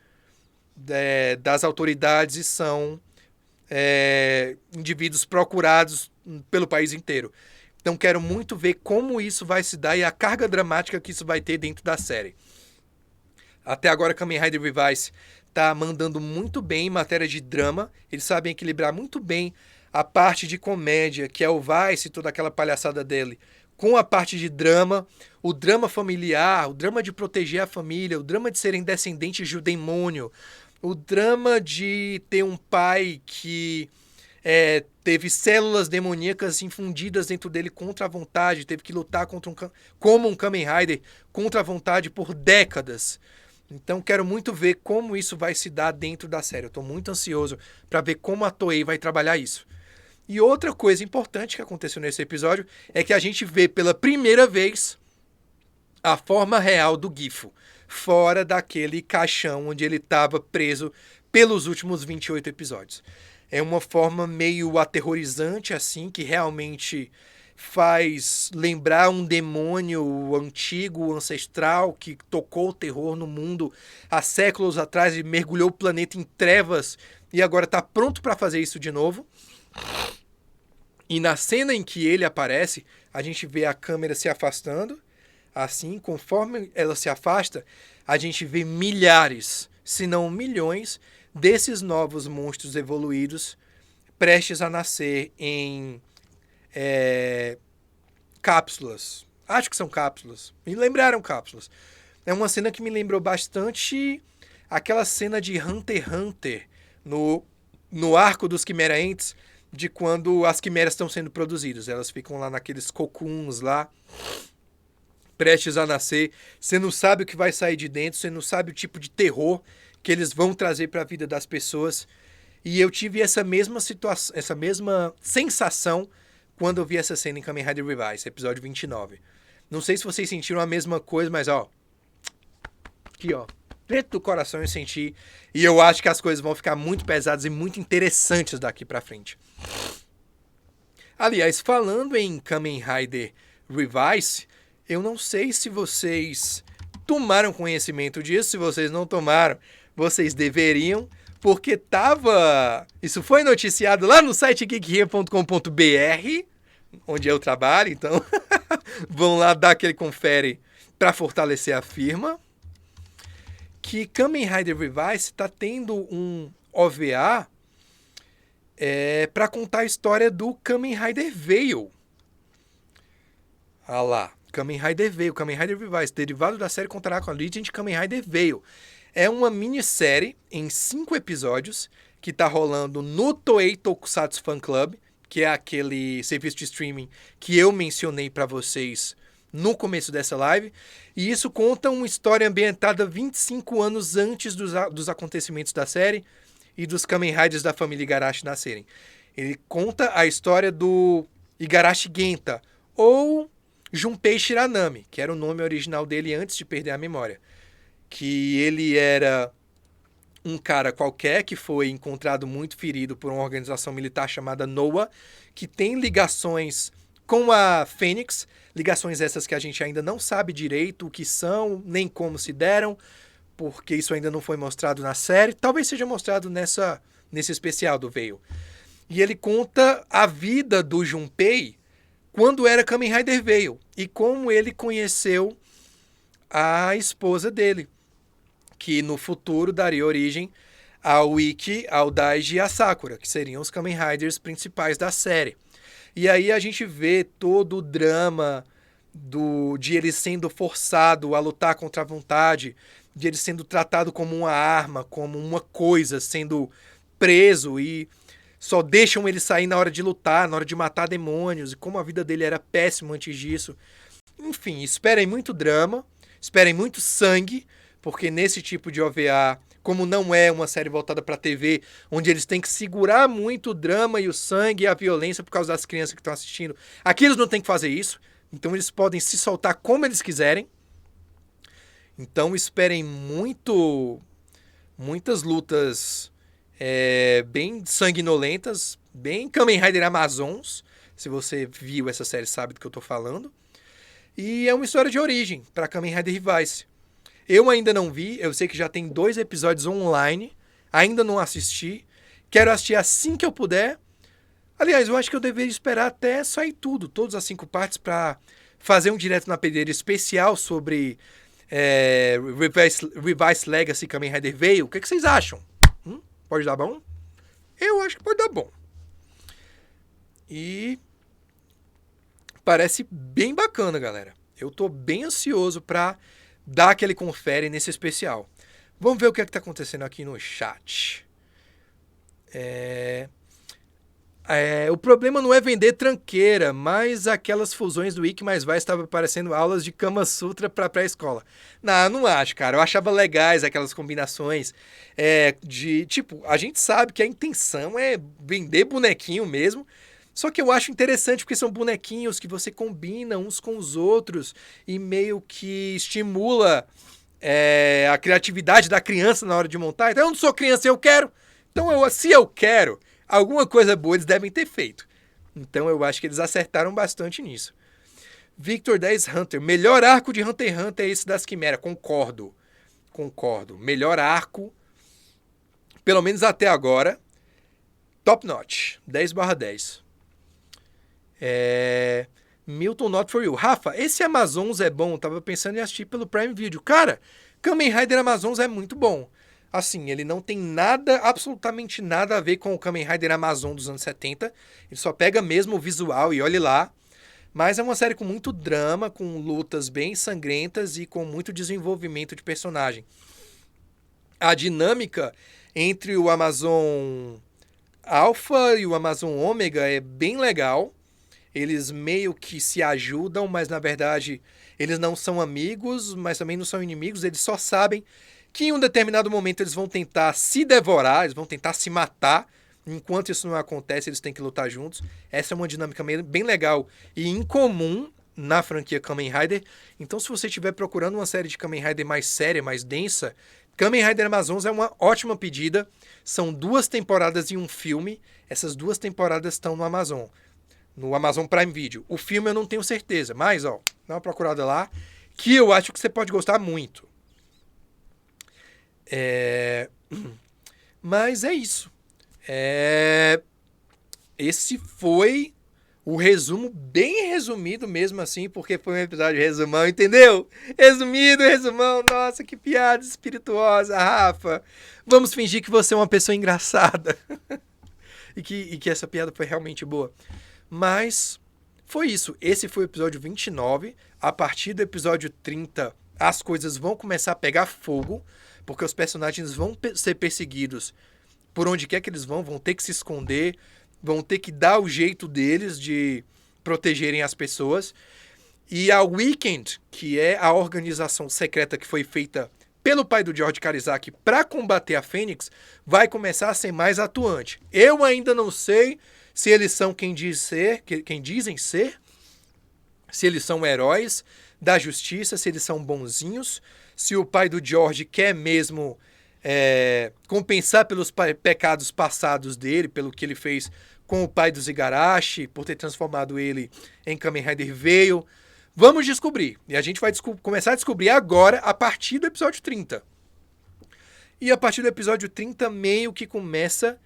das autoridades e são indivíduos procurados pelo país inteiro. Então quero muito ver como isso vai se dar e a carga dramática que isso vai ter dentro da série. Até agora Kamen Rider Revice tá mandando muito bem em matéria de drama. Eles sabem equilibrar muito bem a parte de comédia, que é o Vice e toda aquela palhaçada dele, com a parte de drama, o drama familiar, o drama de proteger a família, o drama de serem descendentes de um demônio, o drama de ter um pai que teve células demoníacas infundidas dentro dele contra a vontade, teve que lutar como um Kamen Rider contra a vontade por décadas. Então quero muito ver como isso vai se dar dentro da série. Eu estou muito ansioso para ver como a Toei vai trabalhar isso. E outra coisa importante que aconteceu nesse episódio é que a gente vê pela primeira vez a forma real do Gifu, fora daquele caixão onde ele estava preso pelos últimos 28 episódios. É uma forma meio aterrorizante, assim, que realmente faz lembrar um demônio antigo, ancestral, que tocou o terror no mundo há séculos atrás e mergulhou o planeta em trevas e agora está pronto para fazer isso de novo. E na cena em que ele aparece, a gente vê a câmera se afastando. Assim, conforme ela se afasta, a gente vê milhares, se não milhões, desses novos monstros evoluídos prestes a nascer em cápsulas. Acho que são cápsulas. Me lembraram cápsulas. É uma cena que me lembrou bastante aquela cena de Hunter x Hunter no arco dos Chimera Ants, de quando as quimeras estão sendo produzidas. Elas ficam lá naqueles cocoons lá, prestes a nascer. Você não sabe o que vai sair de dentro, você não sabe o tipo de terror que eles vão trazer para a vida das pessoas. E eu tive essa mesma situação, essa mesma sensação quando eu vi essa cena em Kamen Rider Revice, episódio 29. Não sei se vocês sentiram a mesma coisa, mas ó, aqui ó, dentro do coração eu senti. E eu acho que as coisas vão ficar muito pesadas e muito interessantes daqui pra frente. Aliás, falando em Kamen Rider Revice, eu não sei se vocês tomaram conhecimento disso. Se vocês não tomaram, vocês deveriam, porque isso foi noticiado lá no site geekhere.com.br, onde eu trabalho, então vão lá dar aquele confere para fortalecer a firma, que Kamen Rider Revice está tendo um OVA para contar a história do Kamen Rider Veil. Ah lá, Kamen Rider Veil, Kamen Rider Revised, derivado da série contará com a Legend Kamen Rider Veil. É uma minissérie em 5 episódios que tá rolando no Toei Tokusatsu Fan Club, que é aquele serviço de streaming que eu mencionei para vocês no começo dessa live. E isso conta uma história ambientada 25 anos antes dos acontecimentos da série e dos Kamen Riders da família Igarashi nascerem. Ele conta a história do Igarashi Genta, ou Junpei Shiranami, que era o nome original dele antes de perder a memória. Que ele era um cara qualquer que foi encontrado muito ferido por uma organização militar chamada NOAA, que tem ligações com a Fênix, ligações essas que a gente ainda não sabe direito o que são, nem como se deram, porque isso ainda não foi mostrado na série, talvez seja mostrado nesse especial do Veil. E ele conta a vida do Junpei quando era Kamen Rider Veil, e como ele conheceu a esposa dele, que no futuro daria origem ao Ikki, ao Daiji e a Sakura, que seriam os Kamen Riders principais da série. E aí a gente vê todo o drama de ele sendo forçado a lutar contra a vontade, de ele sendo tratado como uma arma, como uma coisa, sendo preso e só deixam ele sair na hora de lutar, na hora de matar demônios, e como a vida dele era péssima antes disso. Enfim, esperem muito drama, esperem muito sangue, porque nesse tipo de OVA, como não é uma série voltada para TV, onde eles têm que segurar muito o drama e o sangue e a violência por causa das crianças que estão assistindo, aqui eles não têm que fazer isso, então eles podem se soltar como eles quiserem. Então esperem muitas lutas bem sanguinolentas, bem Kamen Rider Amazons. Se você viu essa série sabe do que eu tô falando. E é uma história de origem para Kamen Rider Revice. Eu ainda não vi, eu sei que já tem 2 episódios online, ainda não assisti. Quero assistir assim que eu puder. Aliás, eu acho que eu deveria esperar até sair tudo, todas as 5 partes, para fazer um direto na pedreira especial sobre Revice Legacy Kamen Rider Veil. O que vocês acham? Pode dar bom? Eu acho que pode dar bom. E parece bem bacana, galera. Eu tô bem ansioso pra dar aquele confere nesse especial. Vamos ver o que é que tá acontecendo aqui no chat. O problema não é vender tranqueira, mas aquelas fusões do Ikki mais Vai estavam parecendo aulas de Kama Sutra pra pré-escola. Não acho, cara. Eu achava legais aquelas combinações tipo, a gente sabe que a intenção é vender bonequinho mesmo, só que eu acho interessante porque são bonequinhos que você combina uns com os outros e meio que estimula a criatividade da criança na hora de montar. Então eu não sou criança, eu quero. Então se eu quero, alguma coisa boa eles devem ter feito. Então eu acho que eles acertaram bastante nisso. Victor 10 Hunter. Melhor arco de Hunter x Hunter é esse das Quimera. Concordo. Melhor arco, pelo menos até agora, top notch. 10/10. Milton Not For You. Rafa, esse Amazons é bom. Tava pensando em assistir pelo Prime Video. Cara, Kamen Rider Amazons é muito bom. Assim, ele não tem nada, absolutamente nada a ver com o Kamen Rider Amazon dos anos 70. Ele só pega mesmo o visual e olhe lá. Mas é uma série com muito drama, com lutas bem sangrentas e com muito desenvolvimento de personagem. A dinâmica entre o Amazon Alpha e o Amazon Ômega é bem legal. Eles meio que se ajudam, mas na verdade eles não são amigos, mas também não são inimigos. Eles só sabem que em um determinado momento eles vão tentar se devorar, eles vão tentar se matar. Enquanto isso não acontece, eles têm que lutar juntos. Essa é uma dinâmica bem legal e incomum na franquia Kamen Rider. Então, se você estiver procurando uma série de Kamen Rider mais séria, mais densa, Kamen Rider Amazons é uma ótima pedida. São 2 temporadas e um filme. Essas 2 temporadas estão no Amazon Prime Video. O filme eu não tenho certeza, mas dá uma procurada lá, que eu acho que você pode gostar muito. Mas é isso. Esse foi o resumo, bem resumido mesmo assim, porque foi um episódio resumão, entendeu? Resumão, nossa, que piada espirituosa, Rafa. Vamos fingir que você é uma pessoa engraçada. e que essa piada foi realmente boa. Mas foi isso. Esse foi o episódio 29. A partir do episódio 30, as coisas vão começar a pegar fogo, porque os personagens vão ser perseguidos por onde quer que eles vão ter que se esconder, vão ter que dar o jeito deles de protegerem as pessoas. E a Weekend, que é a organização secreta que foi feita pelo pai do George Karizak para combater a Fênix, vai começar a ser mais atuante. Eu ainda não sei se eles são quem dizem ser, se eles são heróis da justiça, se eles são bonzinhos, se o pai do George quer mesmo compensar pelos pecados passados dele, pelo que ele fez com o pai do Zigarashi, por ter transformado ele em Kamen Rider Veil. Vamos descobrir. E a gente vai começar a descobrir agora, a partir do episódio 30. E a partir do episódio 30, meio que começa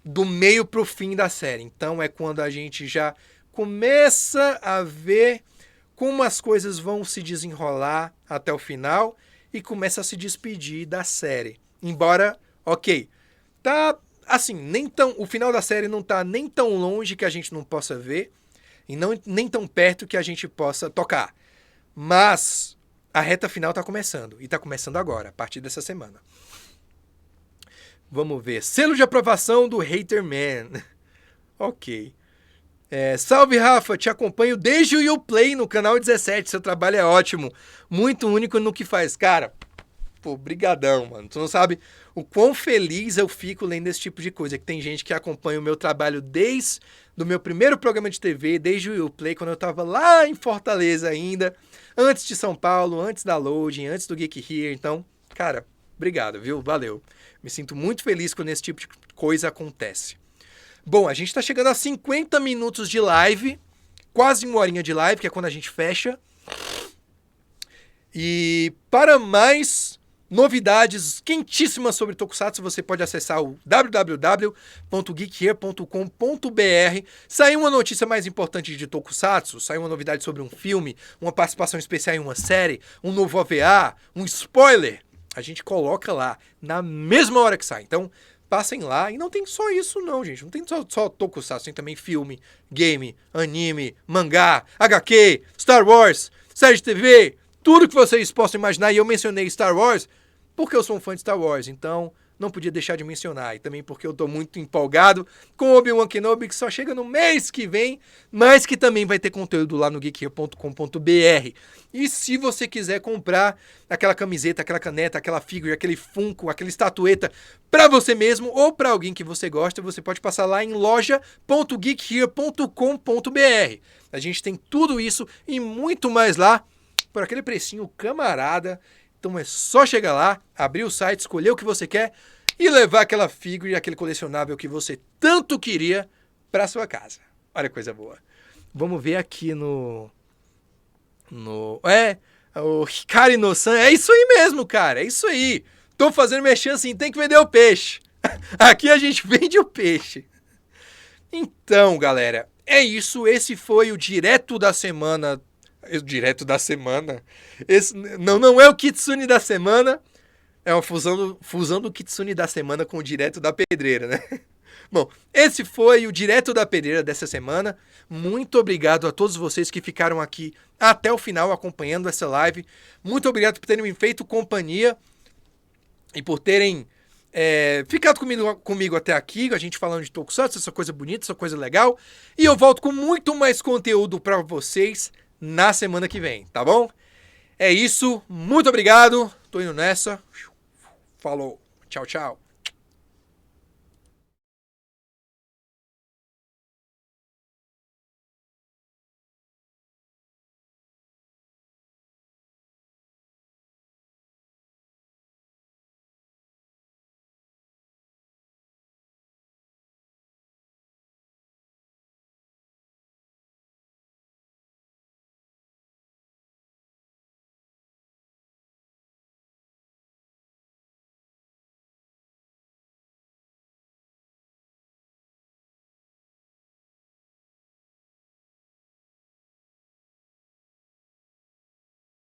do meio pro fim da série. Então é quando a gente já começa a ver como as coisas vão se desenrolar até o final e começa a se despedir da série. Embora, ok, tá assim, o final da série não tá nem tão longe que a gente não possa ver e nem tão perto que a gente possa tocar. Mas a reta final tá começando, e tá começando agora, a partir dessa semana. Vamos ver. Selo de aprovação do Haterman. Ok. Salve, Rafa. Te acompanho desde o Uplay no canal 17. Seu trabalho é ótimo. Muito único no que faz. Cara, pô, brigadão, mano. Tu não sabe o quão feliz eu fico lendo esse tipo de coisa. Que tem gente que acompanha o meu trabalho desde o meu primeiro programa de TV, desde o Uplay, quando eu tava lá em Fortaleza ainda. Antes de São Paulo, antes da Loading, antes do Geek Here. Então, cara, obrigado, viu? Valeu. Me sinto muito feliz quando esse tipo de coisa acontece. Bom, a gente está chegando a 50 minutos de live, quase uma horinha de live, que é quando a gente fecha. E para mais novidades quentíssimas sobre Tokusatsu, você pode acessar o www.geekhere.com.br. Saiu uma notícia mais importante de Tokusatsu, saiu uma novidade sobre um filme, uma participação especial em uma série, um novo OVA, um spoiler. A gente coloca lá na mesma hora que sai. Então, passem lá. E não tem só isso não, gente. Não tem só Tokusatsu. Tem também filme, game, anime, mangá, HQ, Star Wars, série de TV, tudo que vocês possam imaginar. E eu mencionei Star Wars porque eu sou um fã de Star Wars. Então, não podia deixar de mencionar. E também porque eu tô muito empolgado com Obi-Wan Kenobi, que só chega no mês que vem, mas que também vai ter conteúdo lá no geekhere.com.br. E se você quiser comprar aquela camiseta, aquela caneta, aquela figure, aquele Funko, aquela estatueta para você mesmo ou para alguém que você gosta, você pode passar lá em loja.geekhere.com.br. A gente tem tudo isso e muito mais lá por aquele precinho camarada. Então é só chegar lá, abrir o site, escolher o que você quer e levar aquela figure, aquele colecionável que você tanto queria para sua casa. Olha que coisa boa. Vamos ver aqui o Hikari no-san. É isso aí mesmo, cara. É isso aí. Tô fazendo merchan assim, tem que vender o peixe. Aqui a gente vende o peixe. Então, galera, é isso. Esse foi o Direto da Semana. Direto da Semana? Esse, não é o Kitsune da Semana. É uma fusão do Kitsune da Semana com o Direto da Pedreira, né? Bom, esse foi o Direto da Pedreira dessa semana. Muito obrigado a todos vocês que ficaram aqui até o final acompanhando essa live. Muito obrigado por terem me feito companhia e por terem ficado comigo até aqui, a gente falando de Tokusatsu, essa coisa bonita, essa coisa legal. E eu volto com muito mais conteúdo para vocês na semana que vem, tá bom? É isso, muito obrigado. Tô indo nessa. Falou. Tchau, tchau.